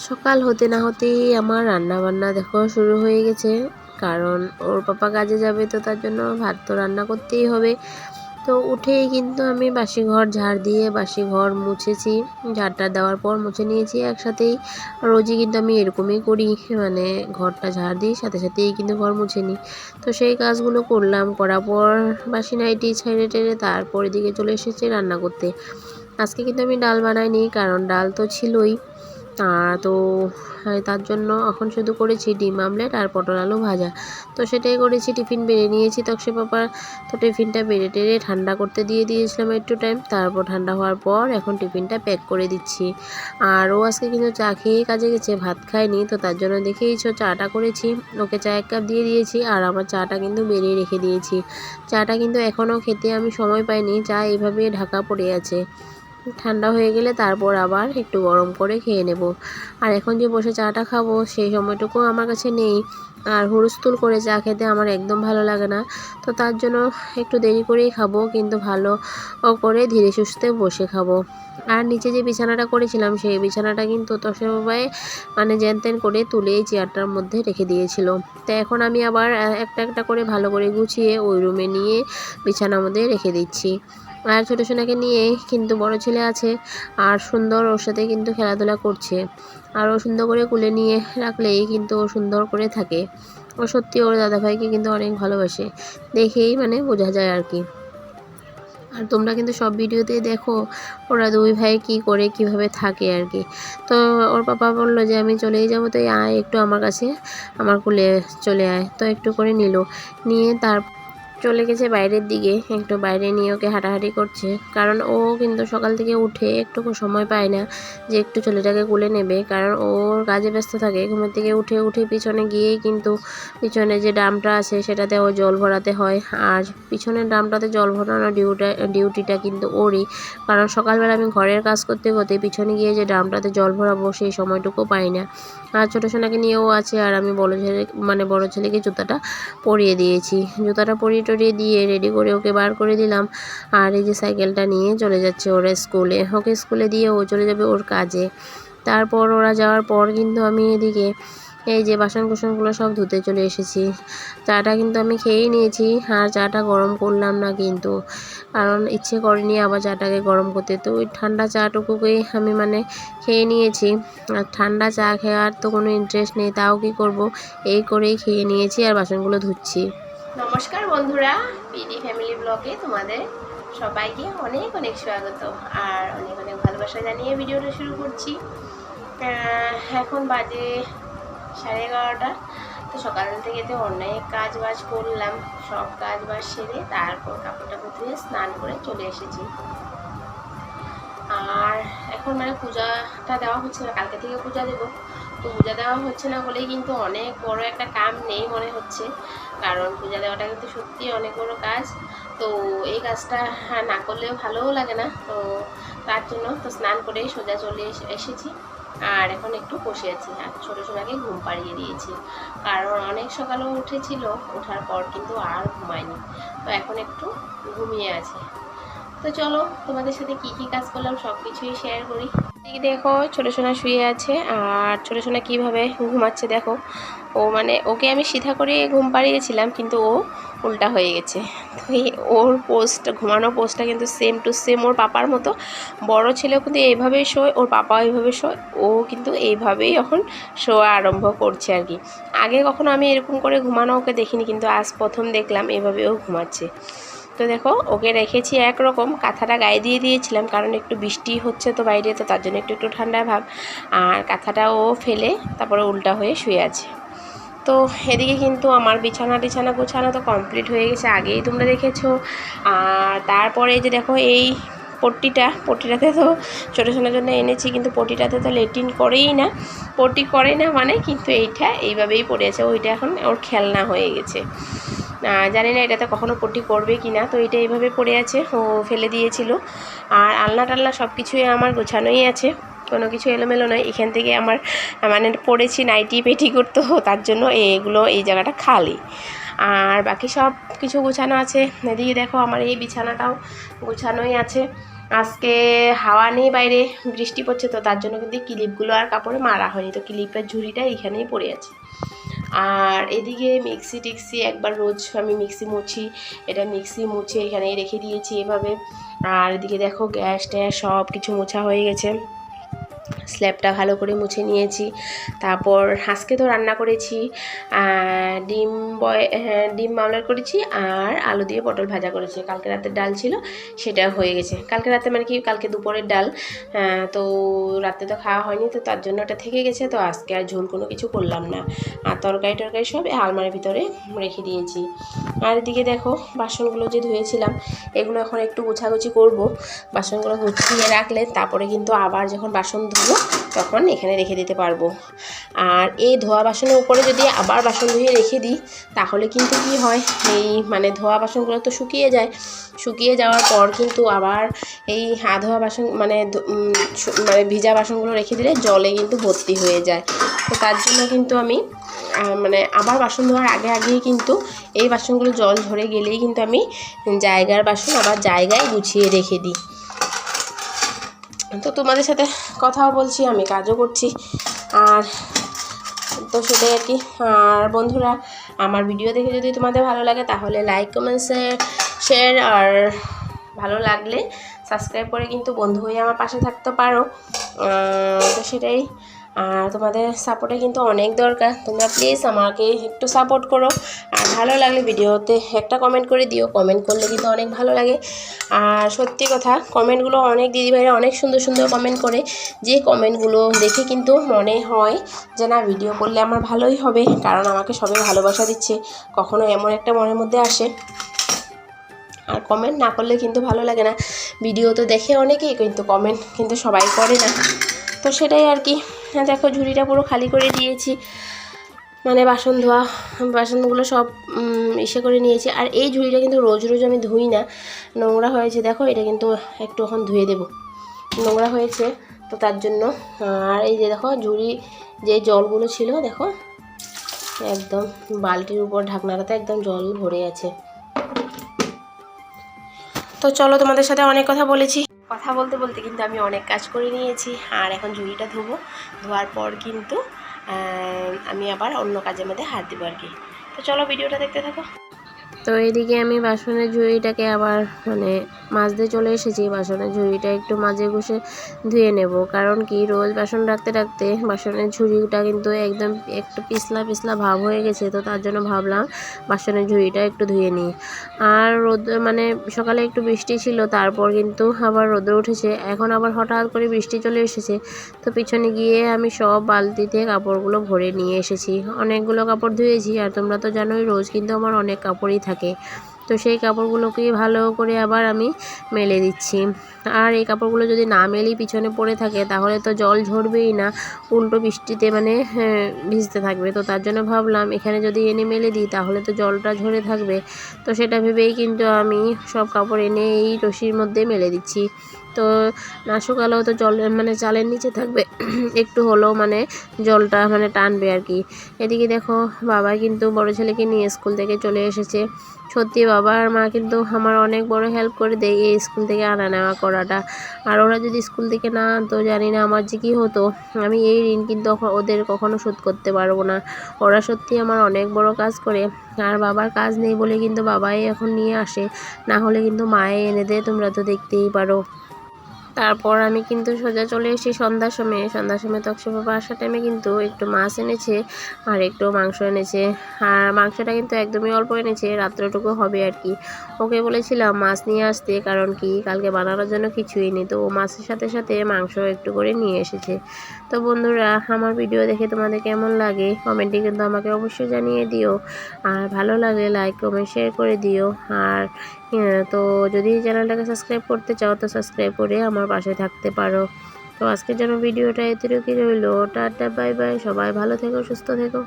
সকাল হতে না হতেই আমার রান্না বান্না দেখো শুরু হয়ে গেছে। কারণ ওর পাপা কাজে যাবে, তো তার জন্য ভাত তো রান্না করতেই হবে। তো উঠেই কিন্তু আমি বাসি ঘর ঝাড় দিয়ে বাসি ঘর মুছেছি। ঝাড়টা দেওয়ার পর মুছে নিয়েছি একসাথেই। রোজই কিন্তু আমি এরকমই করি, মানে ঘরটা ঝাড় দিই সাথে সাথেই কিন্তু ঘর মুছে নিই। তো সেই কাজগুলো করলাম, করার পর বাসি নাইটি ছেড়ে টেড়ে তারপর এদিকে চলে এসেছি রান্না করতে। আজকে কিন্তু আমি ডাল বানাইনি, কারণ ডাল তো ছিলই। তো তার জন্য এখন শুধু করেছি ডিম আমলেট আর পটল আলু ভাজা। তো সেটাই করেছি, টিফিন বেড়ে নিয়েছি তক্সে পাপা। তো টিফিনটা বেড়ে টেড়ে ঠান্ডা করতে দিয়ে দিয়েছিলাম একটু টাইম, তারপর ঠান্ডা হওয়ার পর এখন টিফিনটা প্যাক করে দিচ্ছি। আর ও আজকে কিন্তু চা খেয়ে কাজে গেছে, ভাত খায়নি, তো তার জন্য দেখেইছো চাটা করেছি। ওকে চা 1 কাপ দিয়ে দিয়েছি আর আমার চাটা কিন্তু বেড়ে রেখে দিয়েছি। চাটা কিন্তু এখনও খেতে আমি সময় পাইনি, চা এইভাবে ঢাকা পড়ে আছে। ঠান্ডা হয়ে গেলে তারপর আবার একটু গরম করে খেয়ে নেব। আর এখন যে বসে চাটা খাবো সেই সময়টুকু আমার কাছে নেই। আর হুড়স্থুল করে চা খেতে আমার একদম ভালো লাগে না। তো তার জন্য একটু দেরি করেই খাবো, কিন্তু ভালো করে ধীরে সুস্থে বসে খাবো। আর নিচে যে বিছানাটা করেছিলাম সেই বিছানাটা কিন্তু তোষে বাবাই মানে জ্যান ত্যান করে তুলে চেয়ারটার মধ্যে রেখে দিয়েছিল। তো এখন আমি আবার একটা একটা করে ভালো করে গুছিয়ে ওই রুমে নিয়ে বিছানার মধ্যে রেখে দিচ্ছি। আর ছোটো সোনাকে নিয়ে কিন্তু বড় ছেলে আছে, আর সুন্দর ওর সাথে কিন্তু খেলাধুলা করছে। আর ও সুন্দর করে কুলে নিয়ে রাখলেই কিন্তু ও সুন্দর করে থাকে। ও সত্যি ওর দাদাভাইকে কিন্তু অনেক ভালোবাসে, দেখেই মানে বোঝা যায় আর কি। আর তোমরা কিন্তু সব ভিডিওতেই দেখো ওরা দুই ভাই কি করে কিভাবে থাকে আর কি। তো ওর পাপা বললো যে আমি চলেই যাবো, তো আয় একটু আমার কাছে, আমার কুলে চলে আয়। তো একটু করে নিল, নিয়ে তার চলে গেছে বাইরের দিকে, একটু বাইরে নিয়ে ওকে হাঁটাহাঁটি করছে। কারণ ও কিন্তু সকাল থেকে উঠে একটুকু সময় পায় না যে একটু ছেলেটাকে কোলে নেবে, কারণ ওর কাজে ব্যস্ত থাকে। ঘুমের থেকে উঠে পিছনে গিয়েই কিন্তু পিছনে যে ড্রামটা আছে সেটাতে ও জল ভরাতে হয়। আর পিছনের ড্রামটাতে জল ভরানোর ডিউটিটা কিন্তু ওরই, কারণ সকালবেলা আমি ঘরের কাজ করতে করতে পিছনে গিয়ে যে ড্রামটাতে জল ভরাবো সেই সময়টুকু পাই না। আর ছোটো সোনাকে নিয়েও আছে, আর আমি বড় ছেলেকে জুতাটা পরিয়ে দিয়েছি। জুতাটা পরিয়ে টরিয়ে দিয়ে রেডি করে ওকে বার করে দিলাম। আর এই যে সাইকেলটা নিয়ে চলে যাচ্ছে ওরা স্কুলে, ওকে স্কুলে দিয়ে ও চলে যাবে ওর কাজে। তারপর ওরা যাওয়ার পর কিন্তু আমি এদিকে এই যে বাসনকুসনগুলো সব ধুতে চলে এসেছি। চাটা কিন্তু আমি খেয়েই নিয়েছি, আর চাটা গরম করলাম না কিন্তু, কারণ ইচ্ছে করেনি আবার চাটাকে গরম করতে। তো ওই ঠান্ডা চাটুকুকেই আমি খেয়ে নিয়েছি। আর ঠান্ডা চা খাওয়ার তো কোনো ইন্টারেস্ট নেই, তাও কি করব, এই করেই খেয়ে নিয়েছি আর বাসনগুলো ধুচ্ছি। নমস্কার বন্ধুরা, পিডি ফ্যামিলি ব্লগে তোমাদের সবাইকে অনেক অনেক স্বাগত আর অনেক অনেক ভালোবাসা জানিয়ে ভিডিওটা শুরু করছি। এখন বাজে 11:30। তো সকাল থেকে তো অনেক কাজ বাজ করলাম, সব কাজ বাজ সেরে তারপর কাপড়টা ধুয়ে স্নান করে চলে এসেছি। আর এখন পূজাটা দেওয়া হচ্ছে না, কালকে থেকে পূজা দেবো। তো পূজা দেওয়া হচ্ছে না বলেই কিন্তু অনেক বড় একটা কাম নেই মনে হচ্ছে, কারণ পূজা দেওয়াটা কিন্তু সত্যি অনেক বড় কাজ। তো এই কাজটা না করলেও ভালোও লাগে না, তো তার জন্য তো স্নান করে সোজা চলে এসেছি। আর এখন একটু বসে আছি, আর ছোটো সোনাকে ঘুম পাড়িয়ে দিয়েছি, কারণ অনেক সকালেও উঠেছিল, ওঠার পর কিন্তু আর ঘুমায়নি, তো এখন একটু ঘুমিয়ে আছে। তো চলো তোমাদের সাথে কি কি কাজ করলাম সব কিছুই শেয়ার করি। দেখো ছোটো সোনা শুয়ে আছে, আর ছোটো সোনা কীভাবে ঘুমাচ্ছে দেখো। ও ওকে আমি সিধা করে ঘুম পাড়িয়েছিলাম, কিন্তু ও উল্টা হয়ে গেছে। তো ওর ঘুমানোর পোস্টটা কিন্তু সেম টু সেম ওর পাপার মতো। বড় ছেলেও কিন্তু এইভাবেই শোয়, ওর পাপাও এইভাবে শোয়, ও কিন্তু এইভাবেই এখন শোয়া আরম্ভ করছে আর কি। আগে কখনো আমি এরকম করে ঘুমানো ওকে দেখিনি, কিন্তু আজ প্রথম দেখলাম এভাবেও ঘুমাচ্ছে। তো দেখো ওকে রেখেছি একরকম, কাঁথাটা গায়ে দিয়ে দিয়েছিলাম, কারণ একটু বৃষ্টি হচ্ছে তো বাইরে, তো তার জন্য একটু ঠান্ডা ভাব। আর কাঁথাটা ও ফেলে তারপরে উল্টা হয়ে শুয়ে আছে। তো এদিকে কিন্তু আমার বিছানা গোছানো তো কমপ্লিট হয়ে গেছে, আগেই তোমরা দেখেছো। আর তারপরে যে দেখো এই পট্টিটাতে তো ছোটো ছোটোর জন্য এনেছি, কিন্তু পট্টিটাতে তো লেট্রিন করেই না, পট্টি করে না কিন্তু এইটা এইভাবেই পড়ে আছে। ওইটা এখন ওর খেলনা হয়ে গেছে, জানি না এটাতে কখনো পট্টি করবে কি না। তো এটা এইভাবে পড়ে আছে, ও ফেলে দিয়েছিল। আর আলনা টালনা সব কিছুই আমার গোছানোই আছে, কোনো কিছু এলোমেলো নয়। এখান থেকে আমার পড়েছি নাইটি পেটি করতে, তার জন্য এগুলো এই জায়গাটা খালি। আর বাকি সব কিছু গোছানো আছে। এদিকে দেখো আমার এই বিছানাটাও গোছানোই আছে। আজকে হাওয়া নেই, বাইরে বৃষ্টি পড়ছে, তো তার জন্য কিন্তু ক্লিপগুলো আর কাপড়ে মারা হয়নি, তো ক্লিপের ঝুড়িটা এখানেই পড়ে আছে। আর এদিকে মিক্সি টিক্সি একবার রোজ আমি মিক্সি মুছি, এটা মিক্সি মুছে এখানেই রেখে দিয়েছি এভাবে। আর এদিকে দেখো গ্যাস ট্যাস সব কিছু মোছা হয়ে গেছে, স্ল্যাবটা ভালো করে মুছে নিয়েছি। তারপর আজকে তো রান্না করেছি ডিম মামলার করেছি আর আলু দিয়ে পটল ভাজা করেছি। কালকে রাতের ডাল ছিল, সেটা হয়ে গেছে। কালকে রাতে মানে কি, কালকে দুপুরের ডাল, তো রাতে তো খাওয়া হয়নি, তো তার জন্য ওটা থেকে গেছে। তো আজকে আর ঝোল কোনো কিছু করলাম না, আর তরকারি টরকারি সব আলমারির ভিতরে রেখে দিয়েছি। আর এদিকে দেখো বাসনগুলো যে ধুয়েছিলাম, এগুলো এখন একটু গোছাগুছি করব। বাসনগুলো গুছিয়ে রাখলে তারপরে কিন্তু আবার যখন বাসন ধুবো তখন এখানে রেখে দিতে পারবো। আর এই ধোয়া বাসনের উপরে যদি আবার বাসন ধুয়ে রেখে দিই, তাহলে কিন্তু কি হয়, এই মানে ধোয়া বাসনগুলো তো শুকিয়ে যায়, শুকিয়ে যাওয়ার পর কিন্তু আবার এই ধোয়া বাসন মানে ভিজা বাসনগুলো রেখে দিলে জলে কিন্তু ভর্তি হয়ে যায়। তো তার জন্য কিন্তু আমি মানে আবার বাসন ধোয়ার আগেই কিন্তু এই বাসনগুলো জল ঝরে গেলেই কিন্তু আমি জায়গার বাসন আবার জায়গায় গুছিয়ে রেখে দিই। তো তোমাদের সাথে কথাও বলছি, আমি কাজও করছি, আর তো সেটাই আর কি। আর বন্ধুরা, আমার ভিডিও দেখে যদি তোমাদের ভালো লাগে তাহলে লাইক কমেন্ট শেয়ার, আর ভালো লাগলে সাবস্ক্রাইব করে কিন্তু বন্ধু হয়ে আমার পাশে থাকতে পারো। তো সেটাই, আর তোমাদের সাপোর্টে কিন্তু অনেক দরকার, তোমরা প্লিজ আমাকে একটু সাপোর্ট করো। আর ভালো লাগলে ভিডিওতে একটা কমেন্ট করে দিও, কমেন্ট করলে কিন্তু অনেক ভালো লাগে। আর সত্যি কথা, কমেন্টগুলো অনেক দিদিভাইরা অনেক সুন্দর সুন্দর কমেন্ট করে, যে কমেন্টগুলো দেখে কিন্তু মনে হয় যে না, ভিডিও করলে আমার ভালোই হবে, কারণ আমাকে সবাই ভালোবাসা দিচ্ছে। কখনো এমন একটা মনের মধ্যে আসে, আর কমেন্ট না করলে কিন্তু ভালো লাগে না। ভিডিও তো দেখে অনেকেই, কিন্তু কমেন্ট কিন্তু সবাই করে না। তো সেটাই আর কি। দেখো ঝুড়িটা পুরো খালি করে দিয়েছি, মানে বাসনগুলো সব ইসে করে নিয়েছি। আর এই ঝুড়িটা কিন্তু রোজ রোজ আমি ধুই না, নোংরা হয়েছে দেখো, এটা কিন্তু একটু এখন ধুয়ে দেব, নোংরা হয়েছে তো তার জন্য। আর এই যে দেখো ঝুড়ি যে জলগুলো ছিল, দেখো একদম বালতির উপর ঢাকনাটাতে একদম জল ভরে আছে। তো চলো, তোমাদের সাথে অনেক কথা বলেছি, কথা বলতে বলতে কিন্তু আমি অনেক কাজ করে নিয়েছি। আর এখন ঝুড়িটা ধোবো, ধোয়ার পর কিন্তু আমি আবার অন্য কাজের মধ্যে হাত দেবো আর কি। তো চলো ভিডিওটা দেখতে থাকো। তো এদিকে আমি বাসনের ঝুড়িটাকে আবার মানে মাজতে চলে এসেছি। বাসনের ঝুড়িটা একটু মাঝে ঘষে ধুয়ে নেব, কারণ কি রোজ বাসন রাখতে রাখতে বাসনের ঝুড়িটা কিন্তু একদম একটু পিছলা পিছলা ভাব হয়ে গেছে। তো তার জন্য ভাবলাম বাসনের ঝুড়িটা একটু ধুয়ে নিই। আর রোদ মানে সকালে একটু বৃষ্টি ছিল, তারপর কিন্তু আবার রোদ উঠেছে, এখন আবার হঠাৎ করে বৃষ্টি চলে এসেছে। তো পিছনে গিয়ে আমি সব বালতিতে কাপড়গুলো ভরে নিয়ে এসেছি, অনেকগুলো কাপড় ধুয়েছি। আর তোমরা তো জানোই রোজ কিন্তু আমার অনেক কাপড়ই থাকে, তো সেই কাপড়গুলোকে ভালো করে আবার আমি মেলে দিচ্ছি। আর এই কাপড়গুলো যদি না মেলি পিছনে পড়ে থাকে, তাহলে তো জল ঝরবেই না, উল্টো বৃষ্টিতে মানে ভিজতে থাকবে। তো তার জন্য ভাবলাম এখানে যদি এনে মেলে দিই তাহলে তো জলটা ঝরে থাকবে। তো সেটা ভেবেই কিন্তু আমি সব কাপড় এনে এই রশির মধ্যে মেলে দিচ্ছি। তো না শুকালেও তো জল মানে চালের নিচে থাকবে, একটু হলেও মানে জলটা মানে টানবে আর কি। এদিকে দেখো বাবা কিন্তু বড় ছেলেকে নিয়ে স্কুল থেকে চলে এসেছে। সত্যি বাবা আর মা কিন্তু আমার অনেক বড় হেল্প করে দেয় এই স্কুল থেকে আনা নেওয়া করাটা। আর ওরা যদি স্কুল থেকে না আনতো, জানি না আমার যে কী হতো। আমি এই ঋণ কিন্তু ওদের কখনো শোধ করতে পারবো না। ওরা সত্যি আমার অনেক বড় কাজ করে। আর বাবার কাজ নেই বলে কিন্তু বাবাই এখন নিয়ে আসে, না হলে কিন্তু মায়ে এনে দেয়, তোমরা তো দেখতেই পারো। তারপর আমি কিন্তু সোজা চলে এসেছি সন্ধ্যার সময় তক্ষু বাবা আসার টাইমে কিন্তু একটু মাছ এনেছে আর একটু মাংস এনেছে। আর মাংসটা কিন্তু একদমই অল্প এনেছে, রাত্রেটুকু হবে আর কি। ওকে বলেছিলাম মাছ নিয়ে আসতে, কারণ কি কালকে বানানোর জন্য কিছুই নেই, তো ও মাছের সাথে সাথে মাংস একটু করে নিয়ে এসেছে। তো বন্ধুরা, আমার ভিডিও দেখে তোমাদের কেমন লাগে কমেন্টে কিন্তু আমাকে অবশ্যই জানিয়ে দিও। আর ভালো লাগলে লাইক কমেন্ট শেয়ার করে দিও। আর তো যদি চ্যানেলটাকে সাবস্ক্রাইব করতে চাও তো সাবস্ক্রাইব করে আমার পাশে থাকতে পারো। তো আজকের জন্য ভিডিওটা এতটুকুই রইলো। টাটা বাই বাই, সবাই ভালো থেকো, সুস্থ থেকো।